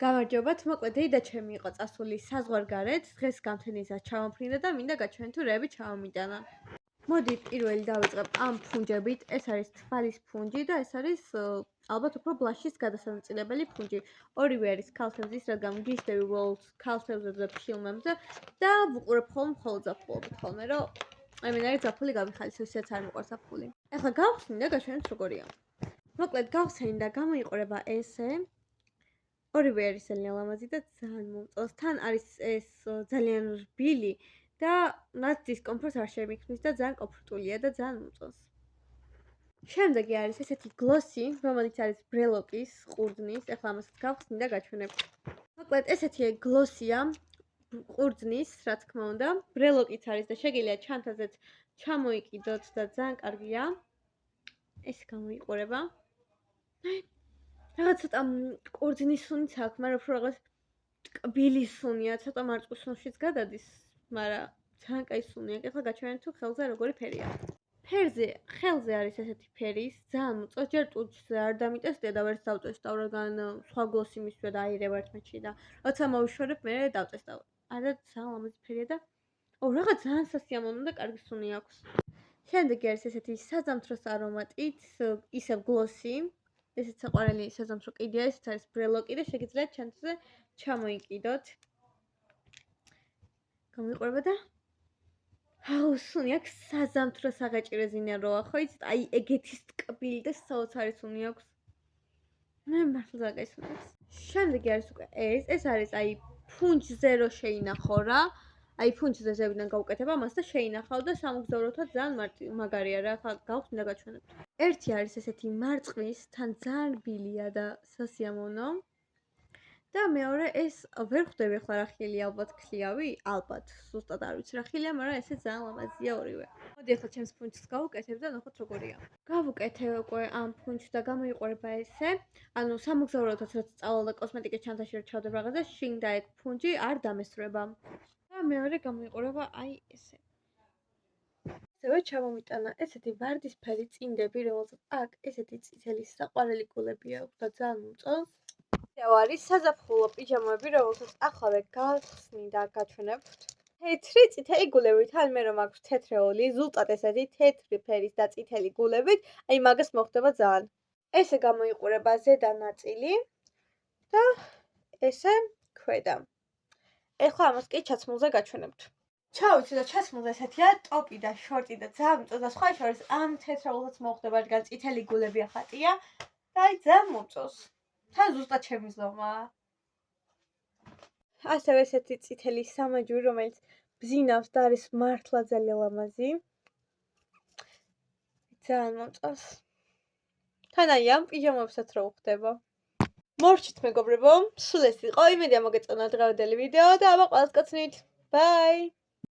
გამარჯობათ, მოკლედ დეიდა ჩემი იყო წასული საზღვარგარეთ, დღეს გამთენისას ჩამოფრინდა და მინდა გაჩვენოთ თუ რეები ჩამომიტანა. მოდით პირველი დავიწყებ ამ ფუნჯებით, ეს არის თვალის ფუნჯი და ეს არის ალბათ უფრო ბლაშის გადასამწილებელი ფუნჯი. ორივე არის ქალთევზის, რადგან გიჟდები უოლს ქალთევზებზე და ფილმებზე და ვუყურებ მხოლოდ ზაფხულობით ხოლმე, რომ მე არის ზაფხული გავიხალისო, ისეც არ მიყვარს ზაფხული. ეხლა გავხსნი და გაჩვენოთ როგორია. მოკლედ გავხსენი და გამოიყურება ესე. ორივე არის ძალიან ლამაზი და ძალიან მომწონს. თან არის ეს ძალიან რბილი და მას დისკომფორტს არ შემიქმნის და ძალიან კომფორტულია და ძალიან მომწონს. შემდეგი არის ესეთი გლოსი, რომელიც არის ბრელოკის ყურძნის. ეხლა ამასაც გავხსნი და გაჩვენებ. მოკლედ ესეთი გლოსია ყურძნის, რა თქმა უნდა. ბრელოკიც არის და შეგიძლიათ ჩანთაზეც ჩამოიკიდოთ და ძალიან კარგია. ეს გამოიყურება. რაღაც ცოტა ყურძნის სუნიც აქვს, მაგრამ უფრო რაღაც ტკბილი სუნია, ცოტა მარწყვის სუნშიც გადადის, მაგრამ ძალიან კაი სუნია. ეხლა გაჩვენეთ თუ ხელზე როგორი ფერია. ხელზე არის ესეთი ფერის, ძალიან მოწონს, ჯერ ტუჩზე არ დამიტესტია და ვერც დავტესტავ, რადგან სხვა გლოსი მისვია და აირება ერთმანეთში და როცა მოვიშორებ, მე დავტესტავ. არა, ძალიან ლამაზი ფერია და რაღაც ძალიან სასიამოვნო და კარგი სუნი აქვს. შემდეგი არის ესეთი საზამთროს არომატით, ისევ გლოსი. ესეც საყვარელი საზამთრო კიდია, ესეც არის ბრელოკი და შეგიძლიათ ჩანთაზე ჩამოიკიდოთ. გამოიყურება და სუნი აქვს საზამთრო საღაჭირეზინა როა, ხო იცით? აი ეგეთის ტკბილი და საოცარი სუნი აქვს. მე მართლა ძალიან კაი სუნი აქვს. შემდეგი არის უკვე ეს არის აი ფუნჯზე რო შეინახო რა. აი ფუნჯზე ზევიდან გაუკეთებ ამას და შეინახავ და სამოგზაუროთაც ძალიან მაგარია რა. ახლა გავხსნი და გაჩვენებ. ერთი არის ესეთი მარწყვის, თან ძალიან რბილია და სასიამოვნო. და მეორე ეს ვერ ხვდები ახლა რა ხილია, ალბათ ქლიავი, ალბათ, ზუსტად არ ვიცი რა ხილია, მაგრამ ესე ძალიან ლამაზია ორივე. მოდი ახლა ჩემს ფუნჯს გავუკეთებ და ნახოთ როგორია. გავუკეთე უკვე ამ ფუნჯს და გამოიყურება ესე. ანუ სამოგზაუროთაც როცა წავალ და კოსმეტიკის ჩანთაში რო ჩავდებ რაღაცას, შინ და ეგ ფუნჯი არ დამესრება. და მეორე გამოიყურება აი ესე. ასევე ჩამომიტანა ესეთი ვარდისფერი წინდები, რომელსაც აქ ესეთი წითელი საყვარელი გულები აქვს და ძალიან მომწონს. არის საზაფხულო პიჟამები, რომელსაც ახლა გავხსნი და გაჩვენებთ. თეთრი წითელი გულებით, თან მე რომ აქვს თეთრეული, ზუსტად ესეთი თეთრი ფერის და წითელი გულებით, აი მაგას მოხდება ძალიან. ესე გამოიყურება ზედა ნაწილი და ესე ქვედა. ეხლა ამას კი ჩაცმულზე გაჩვენებთ. ჩავიცი და ჩაცმულზე ესეთია ტოპი და შორტი და ძალიან მომწონს და სხვა შორის ამ თეთრეულსაც მოხდება, რადგან წითელი გულები ახატია და აი ძალიან მომწონს. თან ზუსტად შემიზომაა. ასევე ესეთი წითელი სამაჯური, რომელიც ბზინავს და არის მართლა ძალიან ლამაზი. ძალიან მომწონს. თან აი ამ პიჟამებსაც რო ხდება. მორჩით მეგობრებო, სულ ეს იყო. იმედია მოგეწონა დღევანდელი ვიდეო და აბა ყველას გაცნით. ბაი!